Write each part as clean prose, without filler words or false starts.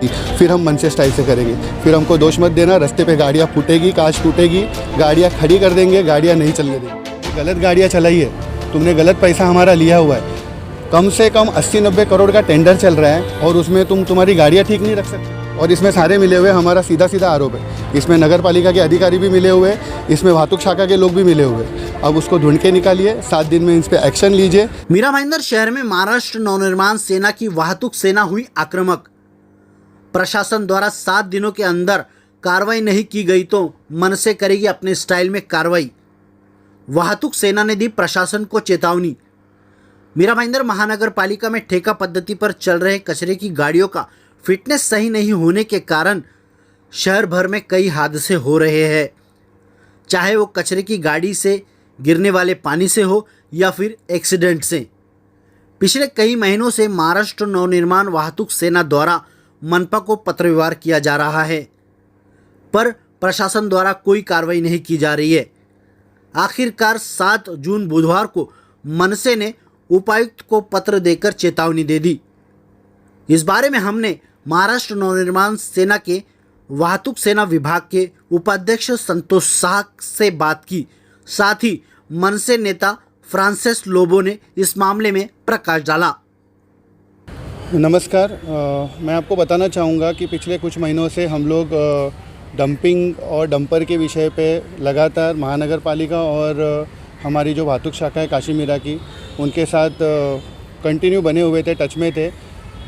फिर हम मनसे स्टाइल से करेंगे। फिर हमको दोष मत देना, रास्ते पे गाड़ियाँ फूटेगी, कांच टूटेगी, गाड़ियाँ खड़ी कर देंगे, गाड़ियाँ नहीं चलने देंगे। गलत गाड़ियाँ चलाई है, तुमने गलत पैसा हमारा लिया हुआ है। कम से कम 80-90 करोड़ का टेंडर चल रहा है और उसमें तुम्हारी गाड़ियाँ ठीक नहीं रख सकते। और इसमें सारे मिले हुए, हमारा सीधा सीधा आरोप है। इसमें नगर पालिका के अधिकारी भी मिले हुए, इसमें वाहतुक शाखा के लोग भी मिले हुए। अब उसको ढूंढ के निकालिए, 7 दिन में इस पर एक्शन लीजिए। मीरा भाईंदर शहर में महाराष्ट्र नवनिर्माण सेना की वाहतुक सेना हुई आक्रामक। प्रशासन द्वारा 7 दिनों के अंदर कार्रवाई नहीं की गई तो मनसे करेगी अपने स्टाइल में कार्रवाई। वाहतुक सेना ने दी प्रशासन को चेतावनी। मीरा भाईंदर महानगर पालिका में ठेका पद्धति पर चल रहे कचरे की गाड़ियों का फिटनेस सही नहीं होने के कारण शहर भर में कई हादसे हो रहे हैं, चाहे वो कचरे की गाड़ी से गिरने वाले पानी से हो या फिर एक्सीडेंट से। पिछले कई महीनों से महाराष्ट्र नवनिर्माण वाहतुक सेना द्वारा मनपा को पत्र व्यवहार किया जा रहा है, पर प्रशासन द्वारा कोई कार्रवाई नहीं की जा रही है। आखिरकार 7 जून बुधवार को मनसे ने उपायुक्त को पत्र देकर चेतावनी दे दी। इस बारे में हमने महाराष्ट्र नवनिर्माण सेना के वाहतुक सेना विभाग के उपाध्यक्ष संतोष शाह से बात की। साथ ही मनसे नेता फ्रांसिस लोबो ने इस मामले में प्रकाश डाला। नमस्कार, मैं आपको बताना चाहूँगा कि पिछले कुछ महीनों से हम लोग डंपिंग और डंपर के विषय पे लगातार महानगर पालिका और हमारी जो वाहतुक शाखा है काशी मीरा की, उनके साथ कंटिन्यू बने हुए थे, टच में थे।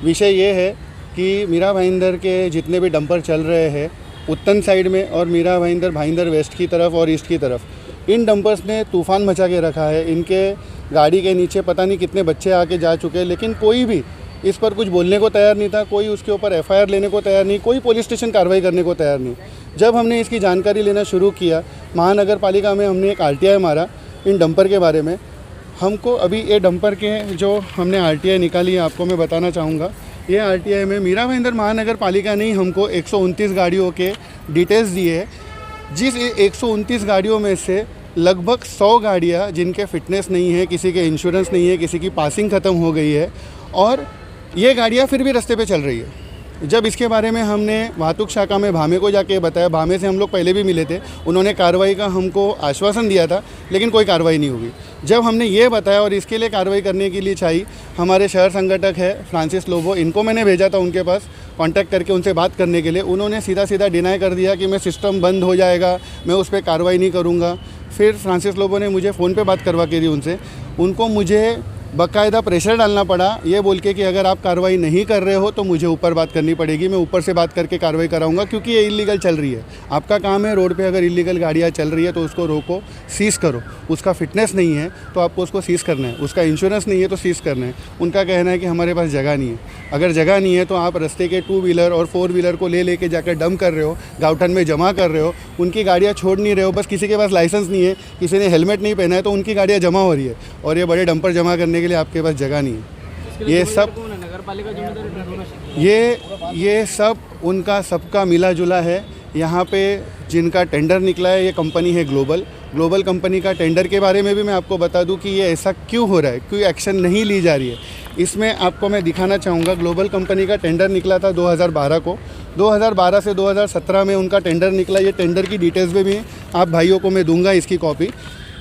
विषय ये है कि मीरा भाईंदर के जितने भी डंपर चल रहे हैं उत्तन साइड में और मीरा भाईंदर वेस्ट की तरफ और ईस्ट की तरफ, इन डंपर्स ने तूफ़ान मचा के रखा है। इनके गाड़ी के नीचे पता नहीं कितने बच्चे आके जा चुके हैं, लेकिन कोई भी इस पर कुछ बोलने को तैयार नहीं था, कोई उसके ऊपर FIR लेने को तैयार नहीं, कोई पुलिस स्टेशन कार्रवाई करने को तैयार नहीं। जब हमने इसकी जानकारी लेना शुरू किया, महानगर पालिका में हमने एक RTI मारा इन डंपर के बारे में। हमको अभी ये डंपर के जो हमने RTI निकाली है, आपको मैं बताना चाहूँगा। ये RTI में मीरा भाईंदर महानगर पालिका ने ही हमको 129 गाड़ियों के डिटेल्स दिए हैं। जिस 129 गाड़ियों में से लगभग 100 गाड़ियाँ जिनके फिटनेस नहीं है, किसी के इंश्योरेंस नहीं है, किसी की पासिंग ख़त्म हो गई है और ये गाड़ियाँ फिर भी रास्ते पे चल रही है। जब इसके बारे में हमने वाहतुक शाखा में भामे को जाके बताया, भामे से हम लोग पहले भी मिले थे, उन्होंने कार्रवाई का हमको आश्वासन दिया था, लेकिन कोई कार्रवाई नहीं हुई। जब हमने ये बताया और इसके लिए कार्रवाई करने के लिए चाहिए, हमारे शहर संगठक है फ्रांसिस लोबो, इनको मैंने भेजा था उनके पास कांटेक्ट करके उनसे बात करने के लिए। उन्होंने सीधा सीधा डिनाई कर दिया कि मैं सिस्टम बंद हो जाएगा, मैं उस पर कार्रवाई नहीं करूँगा। फिर फ्रांसिस लोबो ने मुझे फ़ोन पे बात करवा के दी उनसे, उनको मुझे बाकायदा प्रेशर डालना पड़ा, ये बोल के कि अगर आप कार्रवाई नहीं कर रहे हो तो मुझे ऊपर बात करनी पड़ेगी, मैं ऊपर से बात करके कार्रवाई कराऊंगा, क्योंकि ये इलीगल चल रही है। आपका काम है रोड पे अगर इलीगल गाड़ियाँ चल रही है तो उसको रोको, सीज़ करो। उसका फिटनेस नहीं है तो आपको उसको सीज़ करना है, उसका इंश्योरेंस नहीं है तो सीज़ करना है। उनका कहना है कि हमारे पास जगह नहीं है। अगर जगह नहीं है तो आप रास्ते के 2 व्हीलर और 4 व्हीलर को ले के जाकर डंप कर रहे हो, गावठन में जमा कर रहे हो, उनकी गाड़ियाँ छोड़ नहीं रहे हो। बस किसी के पास लाइसेंस नहीं है, किसी ने हेलमेट नहीं पहना है तो उनकी गाड़ियाँ जमा हो रही है और ये बड़े डंपर जमा करने के लिए आपके पास जगह नहीं है। ये सब उनका सबका मिला जुला है। यहाँ पे जिनका टेंडर निकला है, ये कंपनी है ग्लोबल कंपनी का टेंडर के बारे में भी मैं आपको बता दूं कि ये ऐसा क्यों हो रहा है, क्यों एक्शन नहीं ली जा रही है। इसमें आपको मैं दिखाना चाहूँगा, ग्लोबल कंपनी का टेंडर निकला था 2012 को। 2012 से 2017 में उनका टेंडर निकला। ये टेंडर की डिटेल्स में भी आप भाइयों को मैं दूंगा इसकी कॉपी।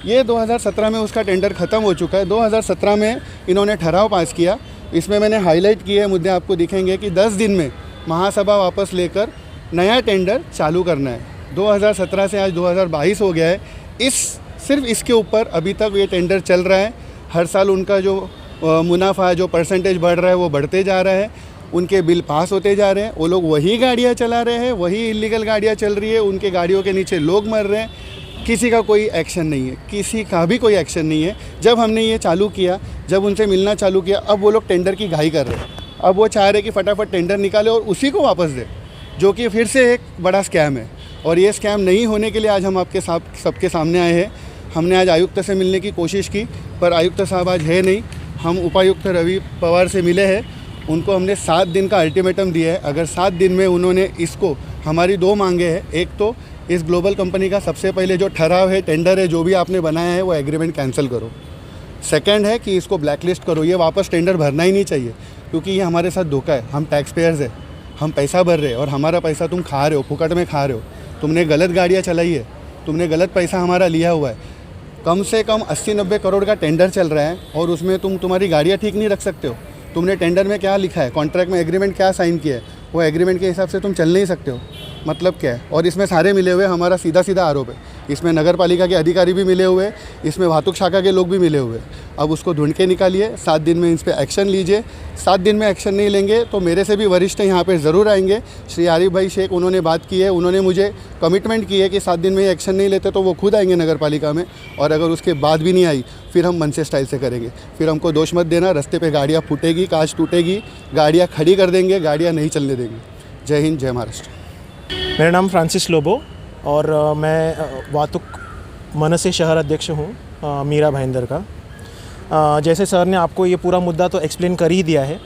ये 2017 में उसका टेंडर ख़त्म हो चुका है। 2017 में इन्होंने ठहराव पास किया। इसमें मैंने हाईलाइट किए मुद्दे आपको दिखेंगे कि 10 दिन में महासभा वापस लेकर नया टेंडर चालू करना है। 2017 से आज 2022 हो गया है। सिर्फ इसके ऊपर अभी तक ये टेंडर चल रहा है। हर साल उनका जो मुनाफा, जो परसेंटेज बढ़ रहा है वो बढ़ते जा रहा है। उनके बिल पास होते जा रहे हैं। वो लोग वही गाड़ियाँ चला रहे हैं, वही इलीगल गाड़ियाँ चल रही है। उनके गाड़ियों के नीचे लोग मर रहे हैं। किसी का कोई एक्शन नहीं है, किसी का भी कोई एक्शन नहीं है। जब हमने ये चालू किया, जब उनसे मिलना चालू किया, अब वो लोग टेंडर की घाई कर रहे हैं। अब वो चाह रहे कि फटाफट टेंडर निकाले और उसी को वापस दे, जो कि फिर से एक बड़ा स्कैम है। और ये स्कैम नहीं होने के लिए आज हम आपके सबके सामने आए हैं। हमने आज आयुक्त से मिलने की कोशिश की, पर आयुक्त साहब आज है नहीं। हम उपायुक्त रवि पवार से मिले हैं, उनको हमने 7 दिन का अल्टीमेटम दिया है। अगर 7 दिन में उन्होंने इसको, हमारी 2 मांगे हैं। एक तो इस ग्लोबल कंपनी का सबसे पहले जो ठहराव है, टेंडर है, जो भी आपने बनाया है वो एग्रीमेंट कैंसिल करो। सेकंड है कि इसको ब्लैकलिस्ट करो, ये वापस टेंडर भरना ही नहीं चाहिए, क्योंकि ये हमारे साथ धोखा है। हम टैक्स पेयर्स हैं, हम पैसा भर रहे हैं और हमारा पैसा तुम खा रहे हो, फुकट में खा रहे हो। तुमने गलत गाड़ियाँ चलाई है, तुमने गलत पैसा हमारा लिया हुआ है। कम से कम 80-90 करोड़ का टेंडर चल रहा है और उसमें तुम्हारी गाड़ियाँ ठीक नहीं रख सकते हो। तुमने टेंडर में क्या लिखा है, कॉन्ट्रैक्ट में एग्रीमेंट क्या साइन किया है, वो एग्रीमेंट के हिसाब से तुम चल नहीं सकते हो। मतलब क्या है? और इसमें सारे मिले हुए, हमारा सीधा सीधा आरोप है। इसमें नगर पालिका के अधिकारी भी मिले हुए, इसमें वाहतुक शाखा के लोग भी मिले हुए। अब उसको ढूंढ के निकालिए, 7 दिन में इस पर एक्शन लीजिए। 7 दिन में एक्शन नहीं लेंगे तो मेरे से भी वरिष्ठ यहाँ पे ज़रूर आएंगे। श्री आरिफ भाई शेख, उन्होंने बात की है, उन्होंने मुझे कमिटमेंट की है कि 7 दिन में एक्शन नहीं लेते तो वो खुद आएंगे नगर पालिका में। और अगर उसके बाद भी नहीं आई फिर हम मनसे स्टाइल से करेंगे। फिर हमको दोष मत देना, रास्ते पे गाड़ियाँ फूटेगी, कांच टूटेगी, गाड़ियाँ खड़ी कर देंगे, गाड़ियाँ नहीं चलने देंगे। जय हिंद, जय महाराष्ट्र। मेरा नाम फ्रांसिस लोबो और मैं वातुक मनसे शहर अध्यक्ष हूँ मीरा भाईंदर का। जैसे सर ने आपको ये पूरा मुद्दा तो एक्सप्लेन कर ही दिया है।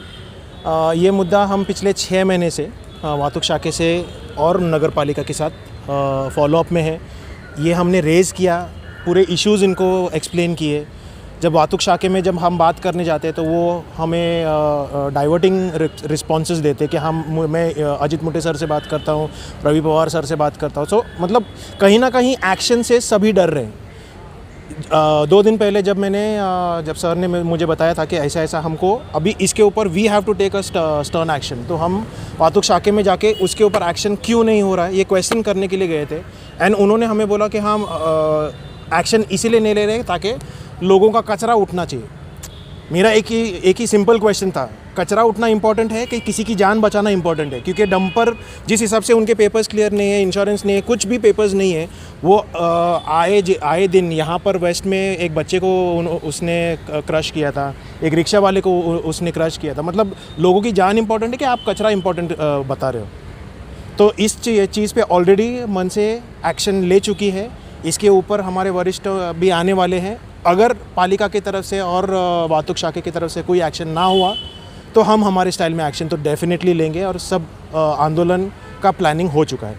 ये मुद्दा हम पिछले 6 महीने से वातुक शाखे से और नगर पालिका के साथ फॉलोअप में है। ये हमने रेज़ किया, पूरे इश्यूज़ इनको एक्सप्लेन किए। जब वातुक शाखे में जब हम बात करने जाते हैं तो वो हमें डाइवर्टिंग रिस्पॉन्सेस देते कि मैं अजित मुटे सर से बात करता हूँ, रवि पवार सर से बात करता हूँ। सो मतलब कहीं ना कहीं एक्शन से सभी डर रहे हैं। 2 दिन पहले जब सर ने मुझे बताया था कि ऐसा ऐसा हमको अभी इसके ऊपर we have to take a stern action, तो हम वातुक शाखे में जाके उसके ऊपर एक्शन क्यों नहीं हो रहा है ये क्वेश्चन करने के लिए गए थे। एंड उन्होंने हमें बोला कि हम एक्शन इसीलिए नहीं ले रहे ताकि लोगों का कचरा उठना चाहिए। मेरा एक ही सिंपल क्वेश्चन था, कचरा उठना इंपॉर्टेंट है कि किसी की जान बचाना इंपॉर्टेंट है? क्योंकि डंपर जिस हिसाब से उनके पेपर्स क्लियर नहीं है, इंश्योरेंस नहीं है, कुछ भी पेपर्स नहीं है, वो आए दिन यहाँ पर वेस्ट में एक बच्चे को उसने क्रश किया था, एक रिक्शा वाले को उसने क्रश किया था। मतलब लोगों की जान इंपॉर्टेंट है कि आप कचरा इंपॉर्टेंट बता रहे हो? तो इस चीज़ पे ऑलरेडी मन से एक्शन ले चुकी है। इसके ऊपर हमारे वरिष्ठ भी आने वाले हैं। अगर पालिका की तरफ से और वातुक शाखे की तरफ से कोई एक्शन ना हुआ तो हम हमारे स्टाइल में एक्शन तो डेफिनेटली लेंगे और सब आंदोलन का प्लानिंग हो चुका है।